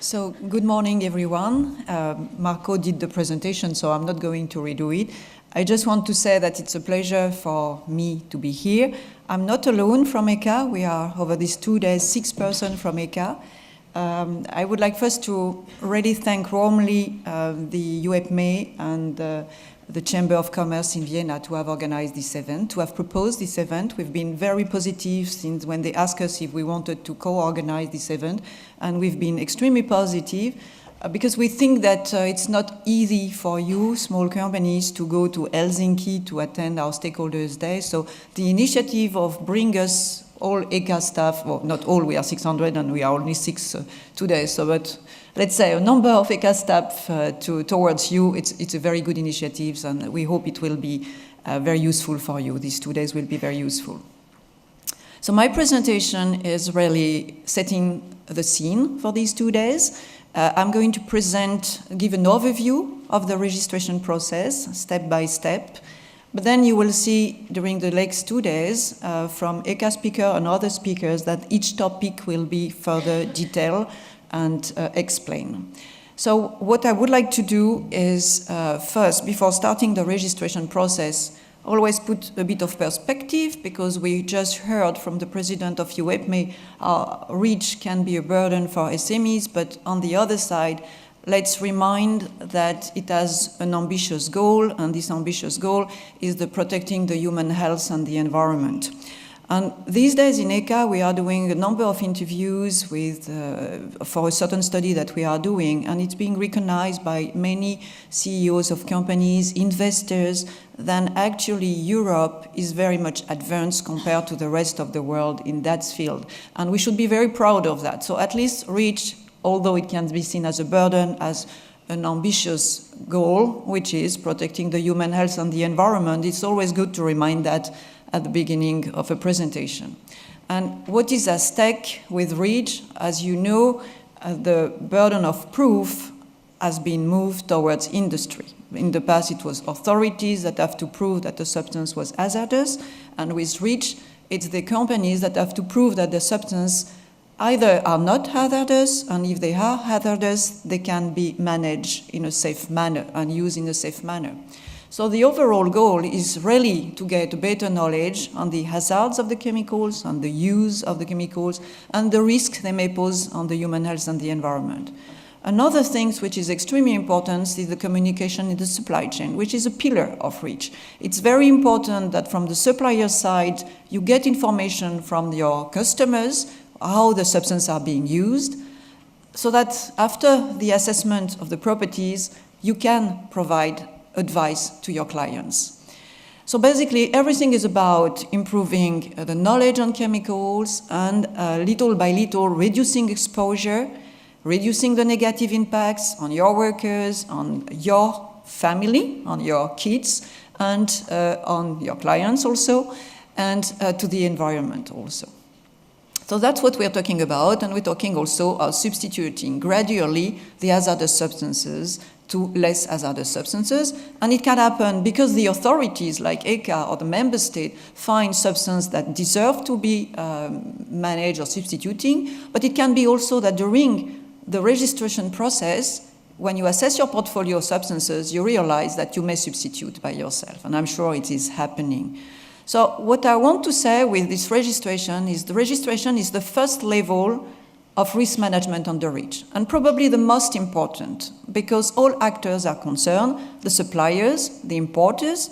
So good morning, everyone. Marco did the presentation, so I'm not going to redo it. I just want to say that it's a pleasure for me to be here. I'm not alone from ECHA. We are, over these 2 days, 6 persons from ECHA. I would like first to really thank warmly the UEPME and the Chamber of Commerce in Vienna to have organized this event, to have proposed this event. We've been very positive since when they asked us if we wanted to co-organize this event, and we've been extremely positive because we think that it's not easy for you, small companies, to go to Helsinki to attend our Stakeholders Day. So the initiative of bring us all ECHA staff, well, not all, we are 600 and we are only 6 today, so but let's say a number of ECHA staff towards you, it's a very good initiative, and we hope it will be very useful for you. These 2 days will be very useful. So my presentation is really setting the scene for these 2 days. I'm going to give an overview of the registration process, step by step. But then you will see during the next 2 days from ECHA speaker and other speakers that each topic will be further detailed and explain. So what I would like to do is first, before starting the registration process, always put a bit of perspective, because we just heard from the president of UEPME, REACH can be a burden for SMEs, but on the other side, let's remind that it has an ambitious goal, and this ambitious goal is the protecting the human health and the environment. And these days in ECHA, we are doing a number of interviews with, for a certain study that we are doing, and it's being recognized by many CEOs of companies, investors, that actually Europe is very much advanced compared to the rest of the world in that field. And we should be very proud of that. So at least REACH, although it can be seen as a burden, as an ambitious goal, which is protecting the human health and the environment, it's always good to remind that at the beginning of a presentation. And what is at stake with REACH? As you know, the burden of proof has been moved towards industry. In the past, it was authorities that have to prove that the substance was hazardous, and with REACH, it's the companies that have to prove that the substance either are not hazardous, and if they are hazardous, they can be managed in a safe manner and used in a safe manner. So the overall goal is really to get better knowledge on the hazards of the chemicals, on the use of the chemicals, and the risk they may pose on the human health and the environment. Another thing which is extremely important is the communication in the supply chain, which is a pillar of REACH. It's very important that from the supplier side, you get information from your customers, how the substances are being used, so that after the assessment of the properties, you can provide advice to your clients. So basically, everything is about improving the knowledge on chemicals and little by little reducing exposure, reducing the negative impacts on your workers, on your family, on your kids, and on your clients also, and to the environment also. So that's what we're talking about, and we're talking also about substituting gradually the hazardous substances to less hazardous substances. And it can happen because the authorities like ECHA or the member state find substances that deserve to be managed or substituting, but it can be also that during the registration process, when you assess your portfolio of substances, you realize that you may substitute by yourself, and I'm sure it is happening. So what I want to say with this registration is the registration is the first level of risk management under REACH, and probably the most important, because all actors are concerned, the suppliers, the importers,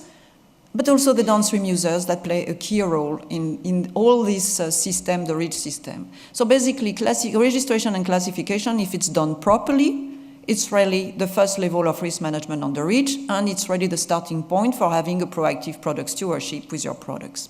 but also the downstream users that play a key role in all this system, the REACH system. So basically, registration and classification, if it's done properly, it's really the first level of risk management under REACH, and it's really the starting point for having a proactive product stewardship with your products.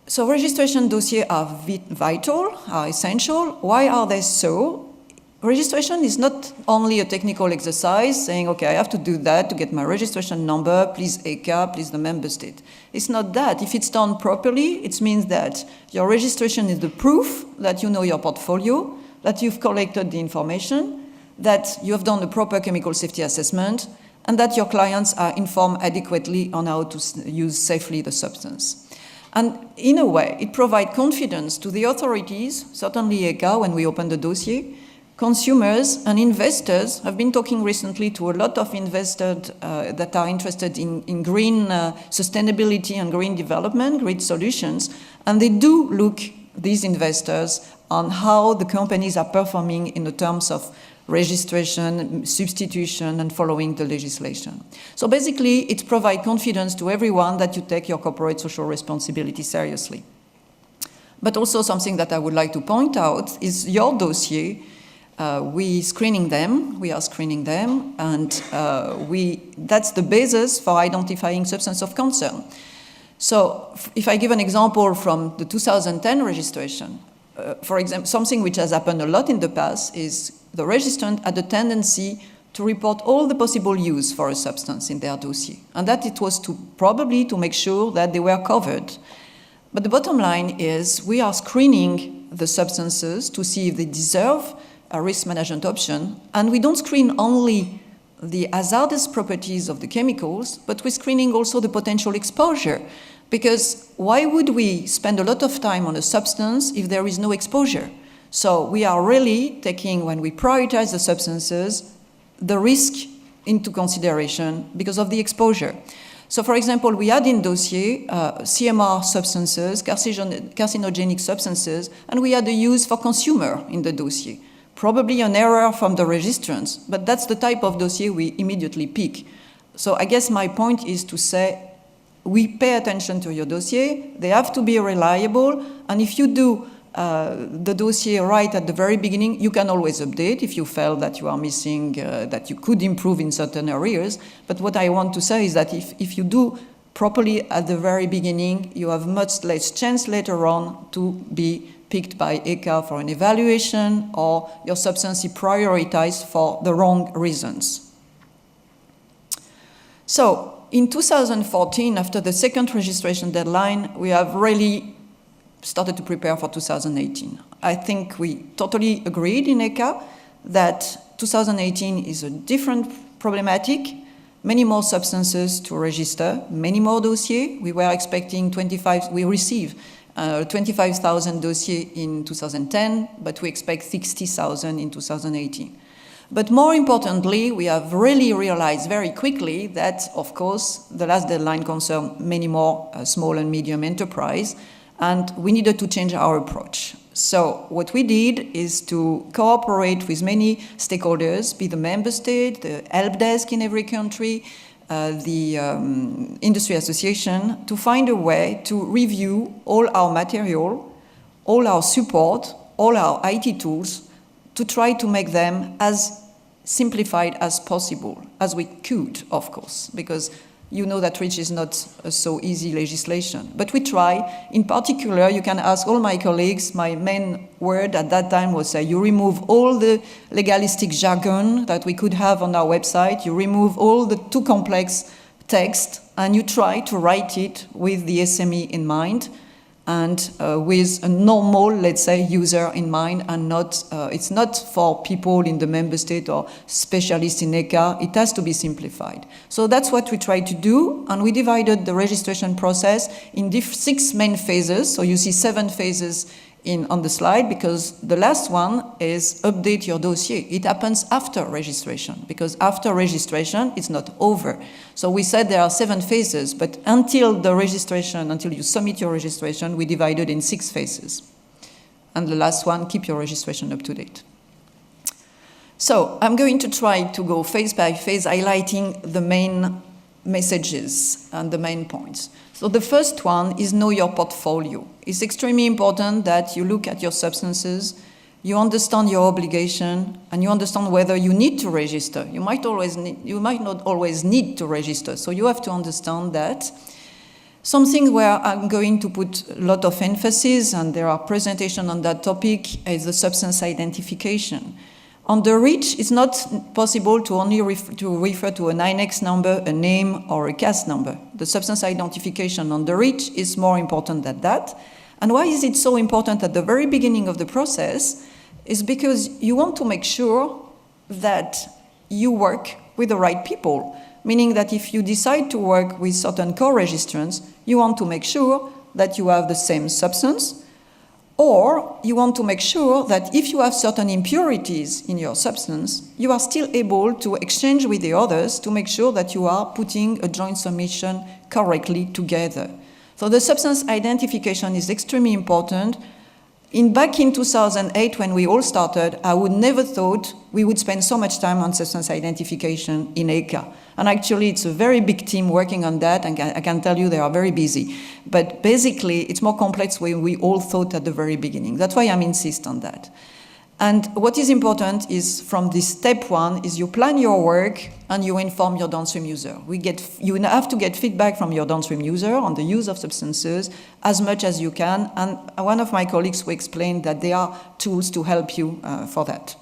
So registration dossiers are vital, are essential. Why are they so? Registration is not only a technical exercise saying, okay, I have to do that to get my registration number, please ECHA, please the member state. It's not that. If it's done properly, it means that your registration is the proof that you know your portfolio, that you've collected the information, that you have done a proper chemical safety assessment, and that your clients are informed adequately on how to use safely the substance. And in a way, it provides confidence to the authorities, certainly ECHA when we open the dossier, consumers and investors. I've been talking recently to a lot of investors that are interested in green sustainability and green development, green solutions, and they do look, these investors, on how the companies are performing in the terms of registration, substitution, and following the legislation. So basically, it provides confidence to everyone that you take your corporate social responsibility seriously. But also something that I would like to point out is your dossier. We are screening them, and that's the basis for identifying substance of concern. So if I give an example from the 2010 registration, for example, something which has happened a lot in the past is the registrant had a tendency to report all the possible use for a substance in their dossier, and that it was probably to make sure that they were covered. But the bottom line is we are screening the substances to see if they deserve a risk management option, and we don't screen only the hazardous properties of the chemicals, but we're screening also the potential exposure. Because why would we spend a lot of time on a substance if there is no exposure? So we are really taking, when we prioritize the substances, the risk into consideration because of the exposure. So for example, we had in dossier CMR substances, carcinogenic substances, and we had the use for consumer in the dossier. Probably an error from the registrants, but that's the type of dossier we immediately pick. So I guess my point is to say, we pay attention to your dossier, they have to be reliable, and if you do the dossier right at the very beginning, you can always update if you felt that you are missing, that you could improve in certain areas. But what I want to say is that if you do properly at the very beginning, you have much less chance later on to be picked by ECHA for an evaluation, or your substance is prioritized for the wrong reasons. So, in 2014, after the second registration deadline, we have really started to prepare for 2018. I think we totally agreed in ECHA that 2018 is a different problematic, many more substances to register, many more dossiers. We were expecting 25, we received 25,000 dossiers in 2010, but we expect 60,000 in 2018. But more importantly, we have really realized very quickly that, of course, the last deadline concerned many more small and medium enterprise, and we needed to change our approach. So what we did is to cooperate with many stakeholders, be the member state, the help desk in every country, the industry association, to find a way to review all our material, all our support, all our IT tools, to try to make them as simplified as possible, as we could, of course, because you know that REACH is not a so easy legislation. But we try. In particular, you can ask all my colleagues, my main word at that time was you remove all the legalistic jargon that we could have on our website, you remove all the too complex text, and you try to write it with the SME in mind, and with a normal, let's say, user in mind, and not, it's not for people in the member state or specialists in ECHA, it has to be simplified. So that's what we try to do, and we divided the registration process in 6 main phases, so you see 7 phases on the slide, because the last one is update your dossier. It happens after registration, because after registration, it's not over. So we said there are 7 phases, but until the registration, until you submit your registration, we divided in 6 phases. And the last one, keep your registration up to date. So I'm going to try to go phase by phase, highlighting the main messages and the main points. So the first one is know your portfolio. It's extremely important that you look at your substances, you understand your obligation, and you understand whether you need to register. You might not always need to register, so you have to understand that. Something where I'm going to put a lot of emphasis, and there are presentations on that topic, is the substance identification. On the REACH, it's not possible to only refer to an INEX number, a name, or a CAS number. The substance identification on the REACH is more important than that. And why is it so important at the very beginning of the process? Is because you want to make sure that you work with the right people, meaning that if you decide to work with certain co-registrants, you want to make sure that you have the same substance, Or you want to make sure that if you have certain impurities in your substance, you are still able to exchange with the others to make sure that you are putting a joint submission correctly together. So the substance identification is extremely important. Back in 2008, when we all started, I would never thought we would spend so much time on substance identification in ECHA. And actually, it's a very big team working on that, and I can tell you they are very busy. But basically, it's more complex than we all thought at the very beginning. That's why I'm insist on that. And what is important is from this step one is you plan your work and you inform your downstream user. You have to get feedback from your downstream user on the use of substances as much as you can. And one of my colleagues who explained that there are tools to help you for that.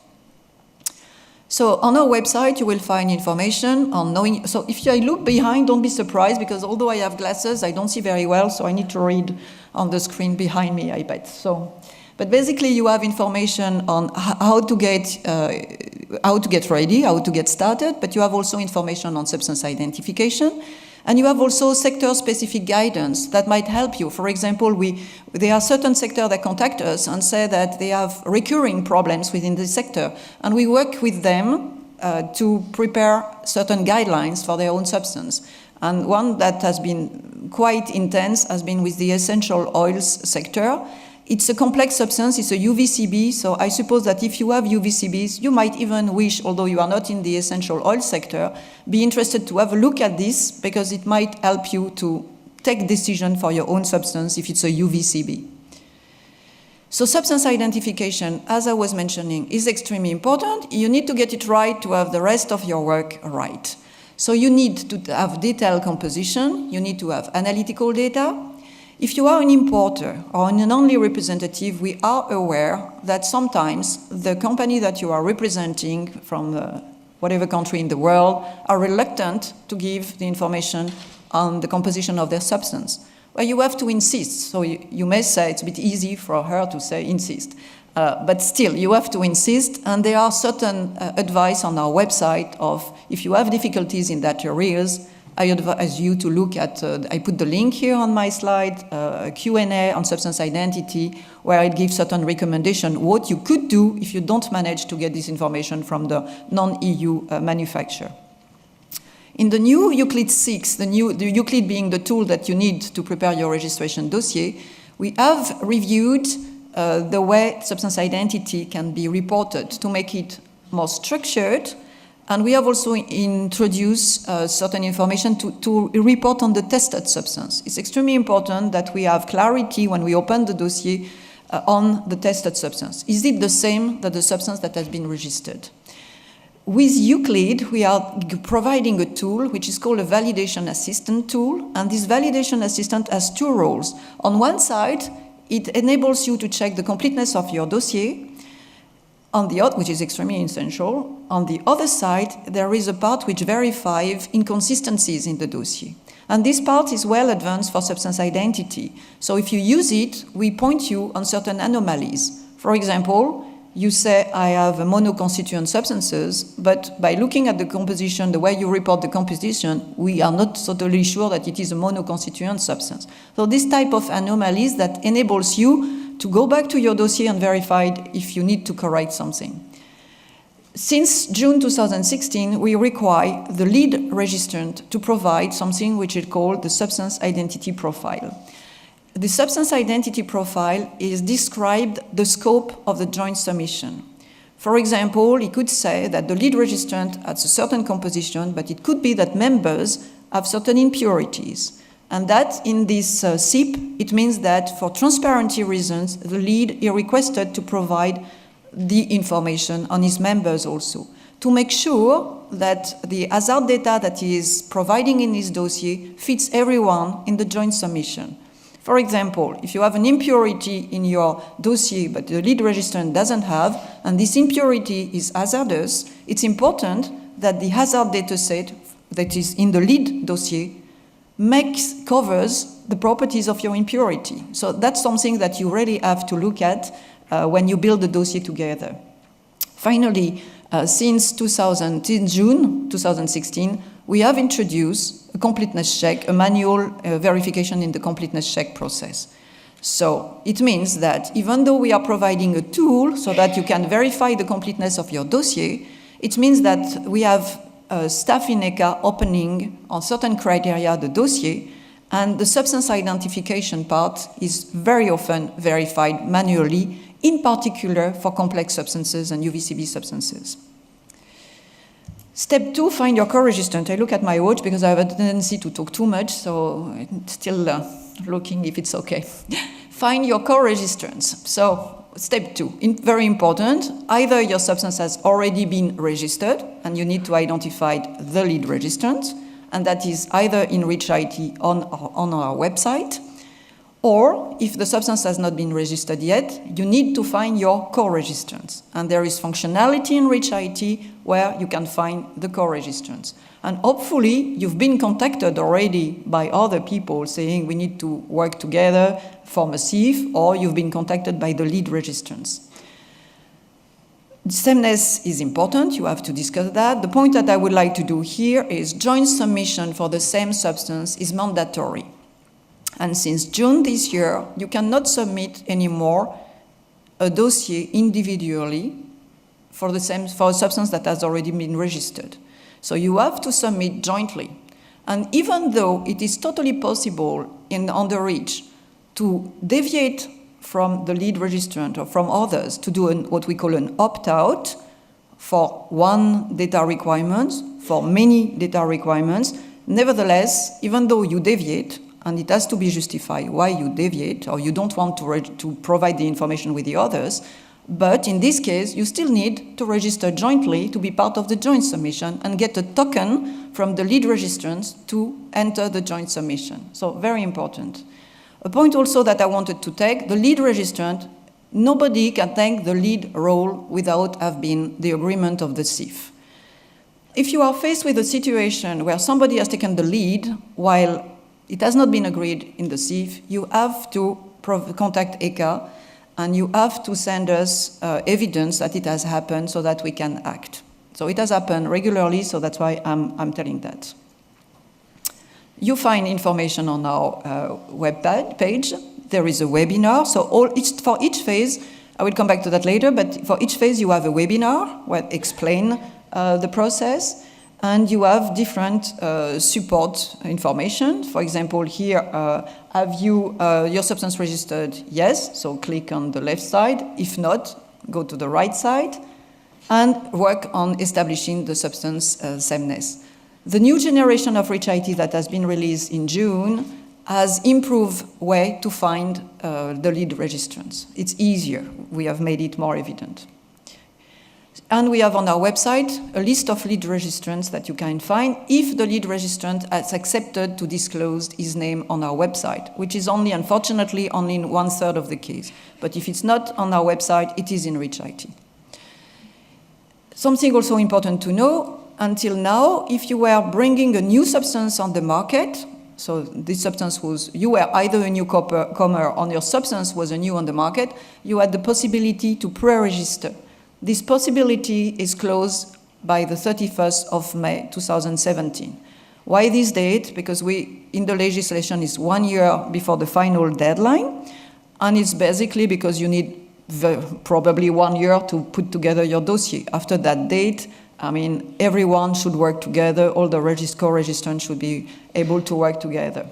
So on our website, you will find information on knowing. So if I look behind, don't be surprised, because although I have glasses, I don't see very well, so I need to read on the screen behind me, I bet. But basically, you have information on how to get ready, how to get started, but you have also information on substance identification. And you have also sector-specific guidance that might help you. For example, there are certain sectors that contact us and say that they have recurring problems within the sector. And we work with them to prepare certain guidelines for their own substance. And one that has been quite intense has been with the essential oils sector. It's a complex substance, it's a UVCB, so I suppose that if you have UVCBs, you might even wish, although you are not in the essential oil sector, be interested to have a look at this, because it might help you to take decision for your own substance if it's a UVCB. So substance identification, as I was mentioning, is extremely important. You need to get it right to have the rest of your work right. So you need to have detailed composition, you need to have analytical data. If you are an importer or an only representative, we are aware that sometimes the company that you are representing from whatever country in the world are reluctant to give the information on the composition of their substance. Well, you have to insist. So you may say it's a bit easy for her to say insist. But still, you have to insist, and there are certain advice on our website of if you have difficulties in that areas, I advise you to look at, I put the link here on my slide, a Q&A on substance identity, where it gives certain recommendation what you could do if you don't manage to get this information from the non-EU manufacturer. In the new Euclid 6, the Euclid being the tool that you need to prepare your registration dossier, we have reviewed the way substance identity can be reported to make it more structured. And we have also introduced certain information to report on the tested substance. It's extremely important that we have clarity when we open the dossier on the tested substance. Is it the same that the substance that has been registered? With Euclid, we are providing a tool which is called a validation assistant tool. And this validation assistant has two roles. On one side, it enables you to check the completeness of your dossier, which is extremely essential. On the other side, there is a part which verifies inconsistencies in the dossier. And this part is well advanced for substance identity. So if you use it, we point you on certain anomalies. For example, you say, I have monoconstituent substances, but by looking at the composition, the way you report the composition, we are not totally sure that it is a monoconstituent substance. So this type of anomalies that enables you to go back to your dossier and verify if you need to correct something. Since June 2016, we require the lead registrant to provide something which is called the substance identity profile. The substance identity profile is described the scope of the joint submission. For example, it could say that the lead registrant has a certain composition, but it could be that members have certain impurities. And that in this SIP, it means that for transparency reasons, the lead is requested to provide the information on his members also, to make sure that the hazard data that he is providing in his dossier fits everyone in the joint submission. For example, if you have an impurity in your dossier but the lead registrant doesn't have, and this impurity is hazardous, it's important that the hazard data set that is in the lead dossier covers the properties of your impurity. So that's something that you really have to look at when you build the dossier together. Finally, since June 2016, we have introduced a completeness check, a manual verification in the completeness check process. So it means that even though we are providing a tool so that you can verify the completeness of your dossier, it means that we have staff in ECHA opening on certain criteria the dossier, and the substance identification part is very often verified manually, in particular for complex substances and UVCB substances. Step 2, find your co-registrant. I look at my watch because I have a tendency to talk too much, so I'm still looking if it's okay. Find your co-registrants. So step 2, very important. Either your substance has already been registered and you need to identify the lead registrant, and that is either in REACH-IT on our website, or if the substance has not been registered yet, you need to find your co-registrants. And there is functionality in REACH-IT where you can find the co-registrants. And hopefully you've been contacted already by other people saying we need to work together, form a CIF, or you've been contacted by the lead registrants. Sameness is important, you have to discuss that. The point that I would like to do here is joint submission for the same substance is mandatory. And since June this year, you cannot submit anymore a dossier individually for a substance that has already been registered. So you have to submit jointly. And even though it is totally possible on the REACH to deviate from the lead registrant or from others to do what we call an opt-out for one data requirement, for many data requirements, nevertheless, even though you deviate, and it has to be justified why you deviate, or you don't want to provide the information with the others, but in this case, you still need to register jointly to be part of the joint submission and get a token from the lead registrants to enter the joint submission. So very important. A point also that I wanted to take, the lead registrant, nobody can take the lead role without have been the agreement of the CIF. If you are faced with a situation where somebody has taken the lead while it has not been agreed in the CIF, you have to contact ECHA and you have to send us evidence that it has happened so that we can act. So it has happened regularly, so that's why I'm telling that. You find information on our web page. There is a webinar, so for each phase, I will come back to that later, but for each phase you have a webinar where explain the process. And you have different support information. For example, here, have you your substance registered? Yes, so click on the left side. If not, go to the right side and work on establishing the substance sameness. The new generation of REACH-IT that has been released in June has improved way to find the lead registrants. It's easier. We have made it more evident. And we have on our website a list of lead registrants that you can find if the lead registrant has accepted to disclose his name on our website, which is only, unfortunately, only in 1/3 of the case. But if it's not on our website, it is in REACH-IT. Something also important to know, until now, if you were bringing a new substance on the market, so this substance was, you were either a newcomer or your substance was a new on the market, you had the possibility to pre-register. This possibility is closed by the 31st of May 2017. Why this date? Because in the legislation is 1 year before the final deadline, and it's basically because you need probably 1 year to put together your dossier. After that date, I mean, everyone should work together, all the co-registrants should be able to work together.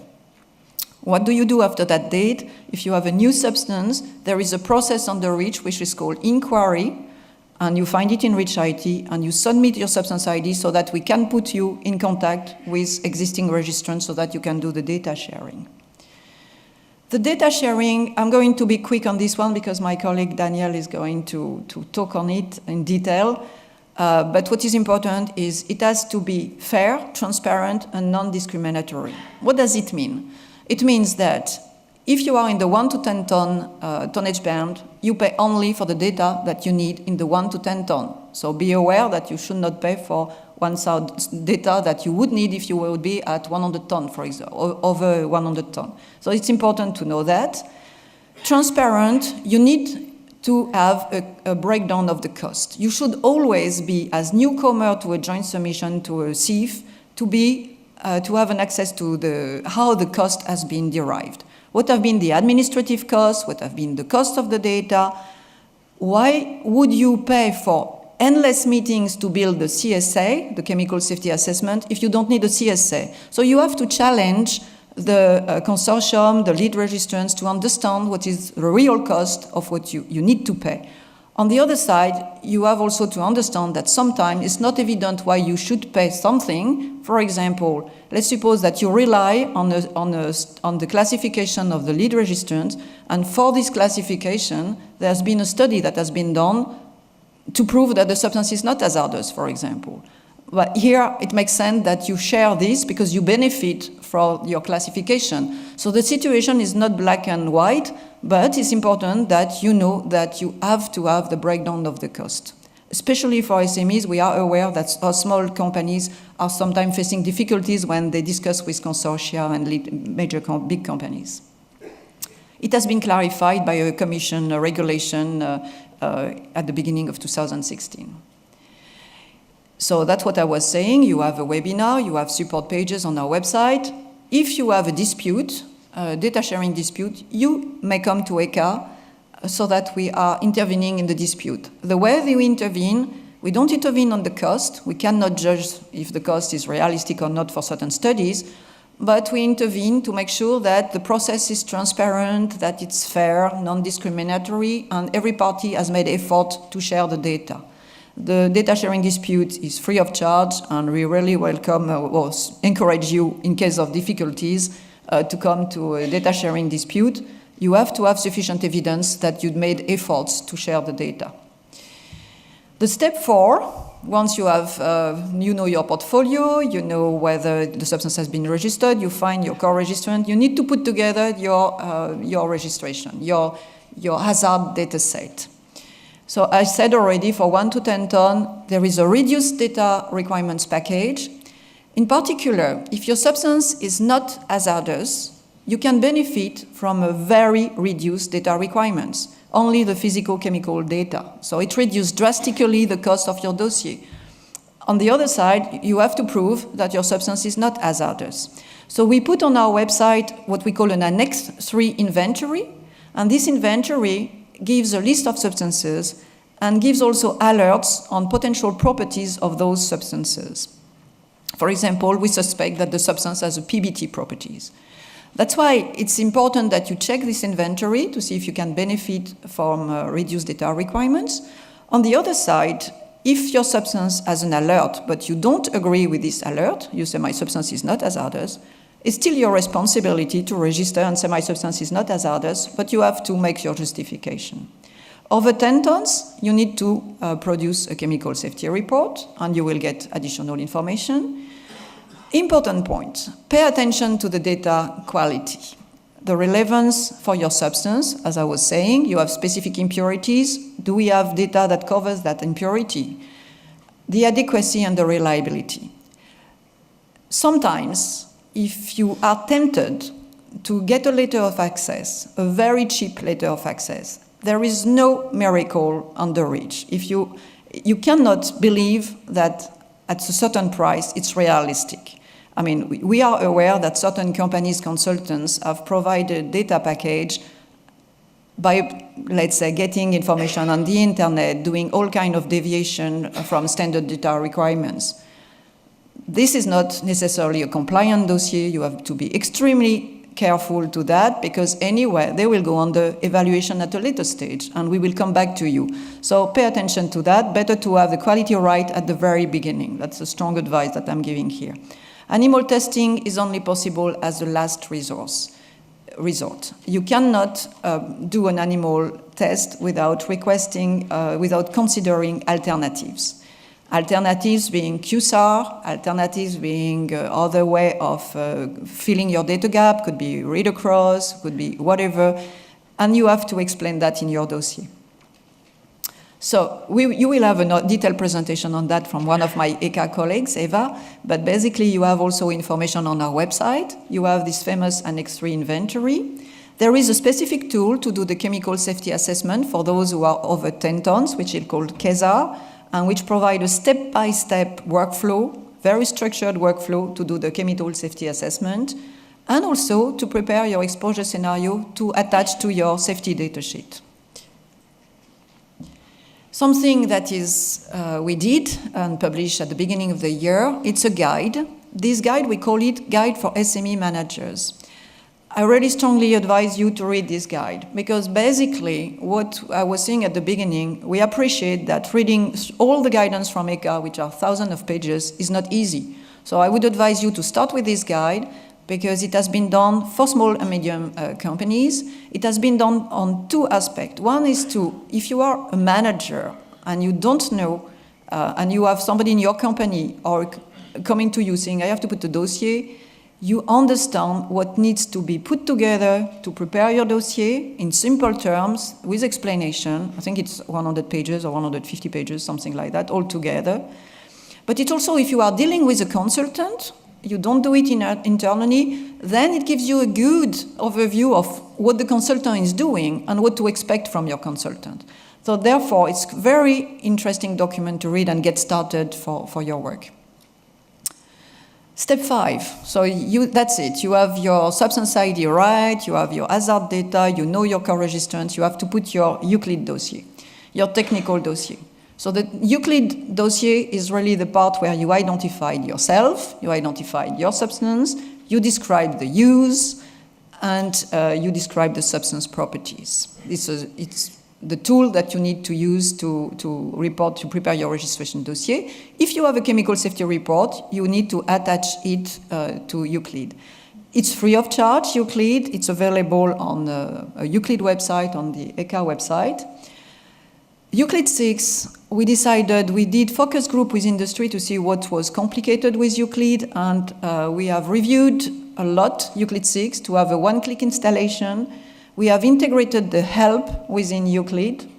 What do you do after that date? If you have a new substance, there is a process on the REACH which is called inquiry, and you find it in REACH-IT, and you submit your substance ID so that we can put you in contact with existing registrants so that you can do the data sharing. The data sharing, I'm going to be quick on this one because my colleague Daniel is going to talk on it in detail. But what is important is it has to be fair, transparent, and non-discriminatory. What does it mean? It means that if you are in the 1 to 10 ton tonnage band, you pay only for the data that you need in the 1 to 10 ton. So be aware that you should not pay for data that you would need if you would be at 100 ton, for example, over 100 ton. So it's important to know that. Transparent, you need to have a breakdown of the cost. You should always be, as newcomer to a joint submission to a CIF, to have an access to how the cost has been derived. What have been the administrative costs? What have been the cost of the data? Why would you pay for endless meetings to build the CSA, the chemical safety assessment, if you don't need a CSA? So you have to challenge the consortium, the lead registrants, to understand what is the real cost of what you need to pay. On the other side, you have also to understand that sometimes it's not evident why you should pay something. For example, let's suppose that you rely on the classification of the lead registrant, and for this classification, there's been a study that has been done to prove that the substance is not hazardous, for example. But here, it makes sense that you share this because you benefit from your classification. So the situation is not black and white, but it's important that you know that you have to have the breakdown of the cost. Especially for SMEs, we are aware that our small companies are sometimes facing difficulties when they discuss with consortia and big companies. It has been clarified by a commission regulation at the beginning of 2016. So that's what I was saying. You have a webinar, you have support pages on our website. If you have a dispute, data sharing dispute, you may come to ECHA so that we are intervening in the dispute. The way we intervene, we don't intervene on the cost. We cannot judge if the cost is realistic or not for certain studies, but we intervene to make sure that the process is transparent, that it's fair, non-discriminatory, and every party has made effort to share the data. The data sharing dispute is free of charge, and we really welcome or encourage you, in case of difficulties, to come to a data sharing dispute. You have to have sufficient evidence that you'd made efforts to share the data. The step 4, once you have, you know your portfolio, you know whether the substance has been registered, you find your co-registrant, you need to put together your registration, your hazard data set. So I said already, for 1 to 10 ton, there is a reduced data requirements package. In particular, if your substance is not hazardous, you can benefit from a very reduced data requirements, only the physico-chemical data. So it reduces drastically the cost of your dossier. On the other side, you have to prove that your substance is not hazardous. So we put on our website what we call an Annex 3 inventory, and this inventory gives a list of substances and gives also alerts on potential properties of those substances. For example, we suspect that the substance has a PBT properties. That's why it's important that you check this inventory to see if you can benefit from reduced data requirements. On the other side, if your substance has an alert, but you don't agree with this alert, you say my substance is not hazardous, it's still your responsibility to register and say my substance is not hazardous, but you have to make your justification. Over 10 tons, you need to produce a chemical safety report, and you will get additional information. Important point, pay attention to the data quality. The relevance for your substance, as I was saying, you have specific impurities. Do we have data that covers that impurity? The adequacy and the reliability. Sometimes, if you are tempted to get a letter of access, a very cheap letter of access, there is no miracle on the reach. If you cannot believe that at a certain price it's realistic. I mean, we are aware that certain companies, consultants, have provided data package by, let's say, getting information on the internet, doing all kind of deviation from standard data requirements. This is not necessarily a compliant dossier. You have to be extremely careful to that, because anyway, they will go on the evaluation at a later stage, and we will come back to you. So pay attention to that. Better to have the quality right at the very beginning. That's a strong advice that I'm giving here. Animal testing is only possible as a last resort. You cannot do an animal test without requesting, without considering alternatives. Alternatives being QSAR, alternatives being other way of filling your data gap, could be read across, could be whatever, and you have to explain that in your dossier. So you will have a detailed presentation on that from one of my ECHA colleagues, Eva, but basically you have also information on our website. You have this famous Annex 3 inventory. There is a specific tool to do the chemical safety assessment for those who are over 10 tons, which is called ECHA, and which provide a step-by-step workflow, very structured workflow to do the chemical safety assessment. and also to prepare your exposure scenario to attach to your safety data sheet. Something that we did and published at the beginning of the year, it's a guide. This guide, we call it Guide for SME Managers. I really strongly advise you to read this guide, because basically what I was saying at the beginning, we appreciate that reading all the guidance from ECHA, which are thousands of pages, is not easy. So I would advise you to start with this guide, because it has been done for small and medium companies. It has been done on two aspects. One is if you are a manager and you don't know, and you have somebody in your company or coming to you saying, I have to put a dossier, you understand what needs to be put together to prepare your dossier in simple terms with explanation. I think it's 100 pages or 150 pages, something like that, all together. But it's also, if you are dealing with a consultant, you don't do it internally, then it gives you a good overview of what the consultant is doing and what to expect from your consultant. So therefore, it's a very interesting document to read and get started for your work. Step 5, so that's it. You have your substance ID right, you have your hazard data, you know your co-registrants, you have to put your Euclid dossier, your technical dossier. So the Euclid dossier is really the part where you identified yourself, you identified your substance, you describe the use, and you describe the substance properties. It's the tool that you need to use to prepare your registration dossier. If you have a chemical safety report, you need to attach it to Euclid. It's free of charge, Euclid. It's available on a Euclid website, on the ECHA website. Euclid 6, we did focus group with industry to see what was complicated with Euclid, and we have reviewed a lot Euclid 6 to have a one-click installation. We have integrated the help within Euclid,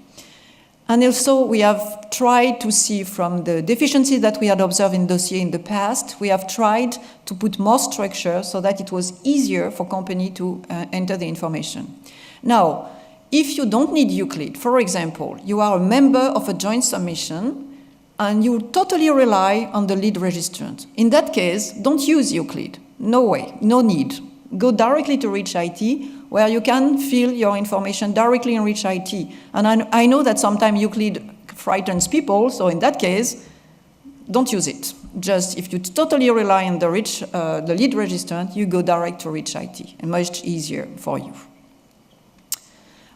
and also we have tried to see from the deficiencies that we had observed in dossier in the past, we have tried to put more structure so that it was easier for company to enter the information. Now, if you don't need Euclid, for example, you are a member of a joint submission and you totally rely on the lead registrant. In that case, don't use Euclid. No way, no need. Go directly to Reach IT, where you can fill your information directly in Reach IT. And I know that sometimes Euclid frightens people, so in that case, don't use it. Just if you totally rely on the lead registrant, you go direct to Reach IT, and much easier for you.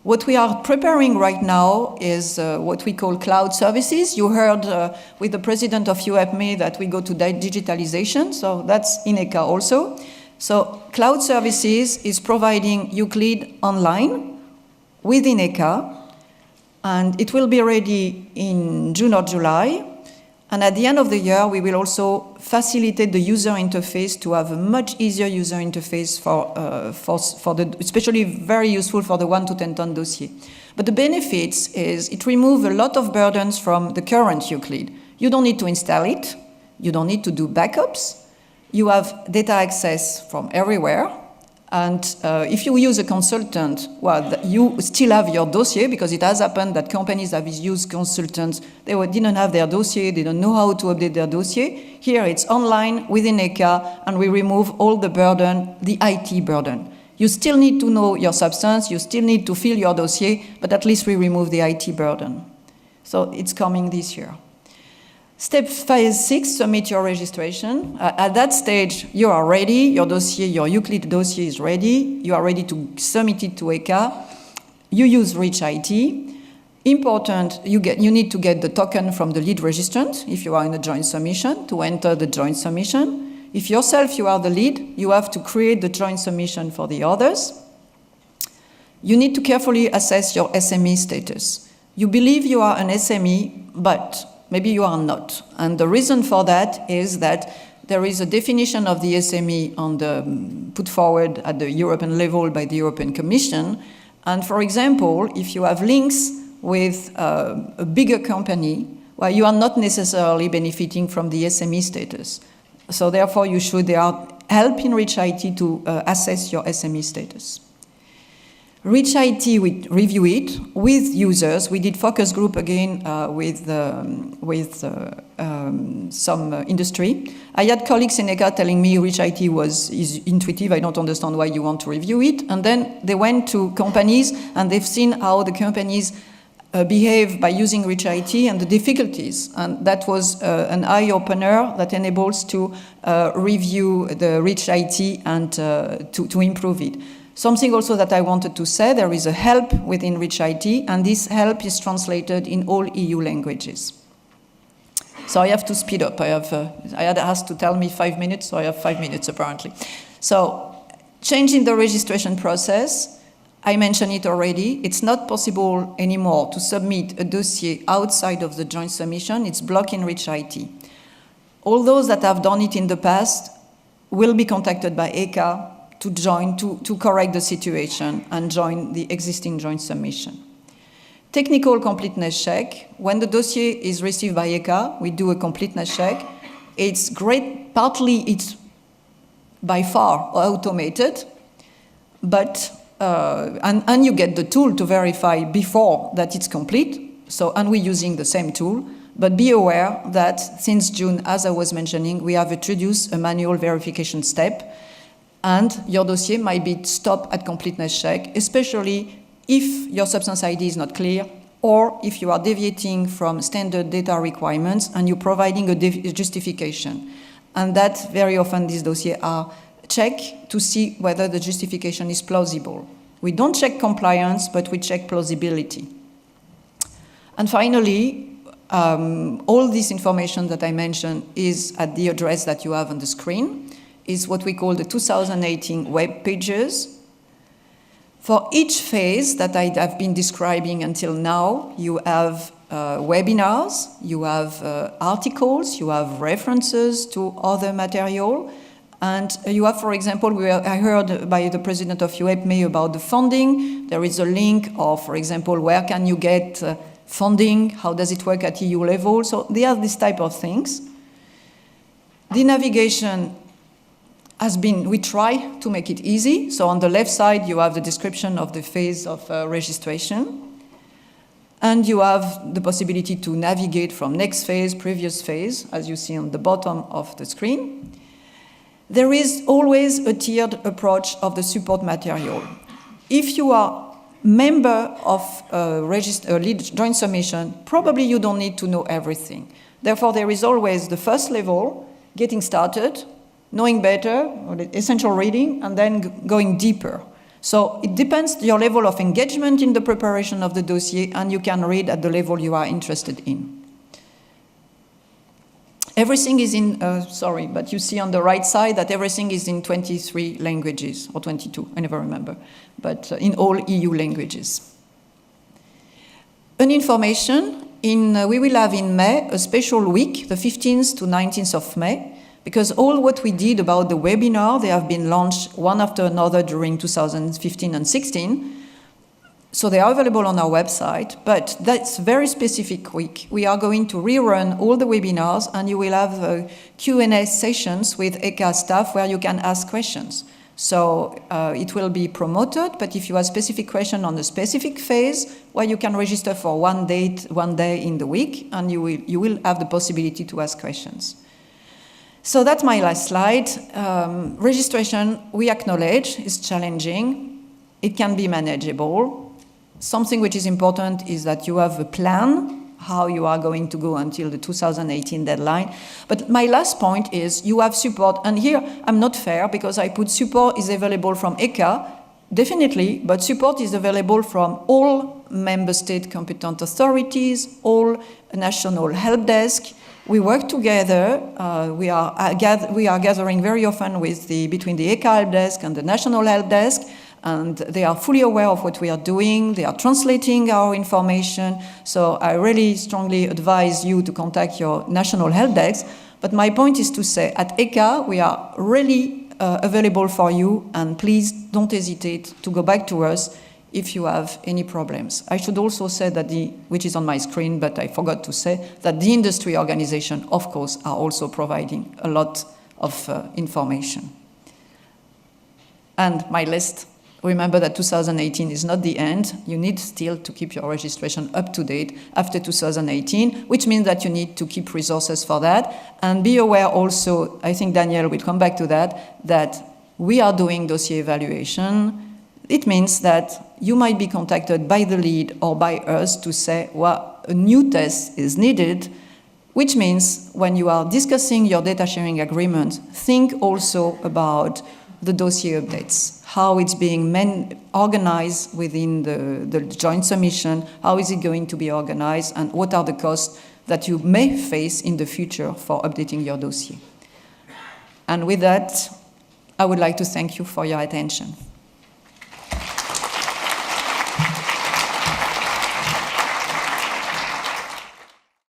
What we are preparing right now is what we call cloud services. You heard with the president of UAPME that we go to digitalization, so that's in ECHA also. So cloud services is providing Euclid online within ECHA, and it will be ready in June or July. And at the end of the year, we will also facilitate the user interface to have a much easier user interface especially very useful for the 1 to 10 ton dossier. But the benefits is it removes a lot of burdens from the current Euclid. You don't need to install it. You don't need to do backups. You have data access from everywhere. And if you use a consultant, well, you still have your dossier, because it has happened that companies have used consultants. They didn't have their dossier. They don't know how to update their dossier. Here it's online within ECHA, and we remove all the burden, the IT burden. You still need to know your substance. You still need to fill your dossier, but at least we remove the IT burden. So it's coming this year. Step 6, submit your registration. At that stage, you are ready. Your dossier, your Euclid dossier is ready. You are ready to submit it to ECHA. You use Reach IT. Important, you need to get the token from the lead registrant if you are in a joint submission to enter the joint submission. If yourself you are the lead, you have to create the joint submission for the others. You need to carefully assess your SME status. You believe you are an SME, but maybe you are not. And the reason for that is that there is a definition of the SME put forward at the European level by the European Commission. And for example, if you have links with a bigger company, well, you are not necessarily benefiting from the SME status. So therefore, there are help in Reach IT to assess your SME status. Reach IT, we review it with users. We did focus group again with some industry. I had colleagues in ECHA telling me Reach IT is intuitive. I don't understand why you want to review it. And then they went to companies and they've seen how the companies behave by using Reach IT and the difficulties. And that was an eye-opener that enables to review the Reach IT and to improve it. Something also that I wanted to say, there is a help within Reach IT, and this help is translated in all EU languages. So I have to speed up. I had asked to tell me 5 minutes, so I have 5 minutes apparently. So changing the registration process, I mentioned it already. It's not possible anymore to submit a dossier outside of the joint submission. It's blocked in Reach IT. All those that have done it in the past will be contacted by ECHA to join, to correct the situation and join the existing joint submission. Technical completeness check. When the dossier is received by ECHA, we do a completeness check. It's great, partly it's by far automated, but, and you get the tool to verify before that it's complete, so, and we're using the same tool, but be aware that since June, as I was mentioning, we have introduced a manual verification step, and your dossier might be stopped at completeness check, especially if your substance ID is not clear, or if you are deviating from standard data requirements and you're providing a justification. And that very often these dossiers are checked to see whether the justification is plausible. We don't check compliance, but we check plausibility. And finally, all this information that I mentioned is at the address that you have on the screen, is what we call the 2018 web pages. For each phase that I have been describing until now, you have webinars, you have articles, you have references to other material, and you have, for example, I heard by the president of UEPME about the funding. There is a link of, for example, where can you get funding, how does it work at EU level, so they are this type of things. The navigation we try to make it easy. So on the left side, you have the description of the phase of registration. And you have the possibility to navigate from next phase, previous phase, as you see on the bottom of the screen. There is always a tiered approach of the support material. If you are member of a joint submission, probably you don't need to know everything. Therefore, there is always the first level, getting started, knowing better, or the essential reading, and then going deeper. So it depends your level of engagement in the preparation of the dossier, and you can read at the level you are interested in. Everything is in, sorry, but you see on the right side that everything is in 23 languages, or 22, I never remember, but in all EU languages. An information, we will have in May a special week, the 15th to 19th of May, because all what we did about the webinar, they have been launched one after another during 2015 and 16. So they are available on our website, but that's a very specific week. We are going to rerun all the webinars, and you will have Q&A sessions with ECHA staff where you can ask questions. So it will be promoted, but if you have specific question on a specific phase, well, you can register for one day in the week, and you will have the possibility to ask questions. So that's my last slide. Registration, we acknowledge, is challenging. It can be manageable. Something which is important is that you have a plan, how you are going to go until the 2018 deadline. But my last point is you have support. And here I'm not fair because I put support is available from ECHA, definitely, but support is available from all member state competent authorities, all national help desk. We work together. We are gathering very often between the ECHA help desk and the national help desk, and they are fully aware of what we are doing. They are translating our information. So I really strongly advise you to contact your national help desk. But my point is to say, at ECHA, we are really available for you, and please don't hesitate to go back to us if you have any problems. I should also say that which is on my screen, but I forgot to say, that the industry organization, of course, are also providing a lot of information. And my last remember that 2018 is not the end. You need still to keep your registration up to date after 2018, which means that you need to keep resources for that. And be aware also, I think Daniel will come back to that we are doing dossier evaluation. It means that you might be contacted by the lead or by us to say, well, a new test is needed, which means when you are discussing your data sharing agreement, think also about the dossier updates, how it's being organized within the joint submission, how is it going to be organized, and what are the costs that you may face in the future for updating your dossier. And with that, I would like to thank you for your attention.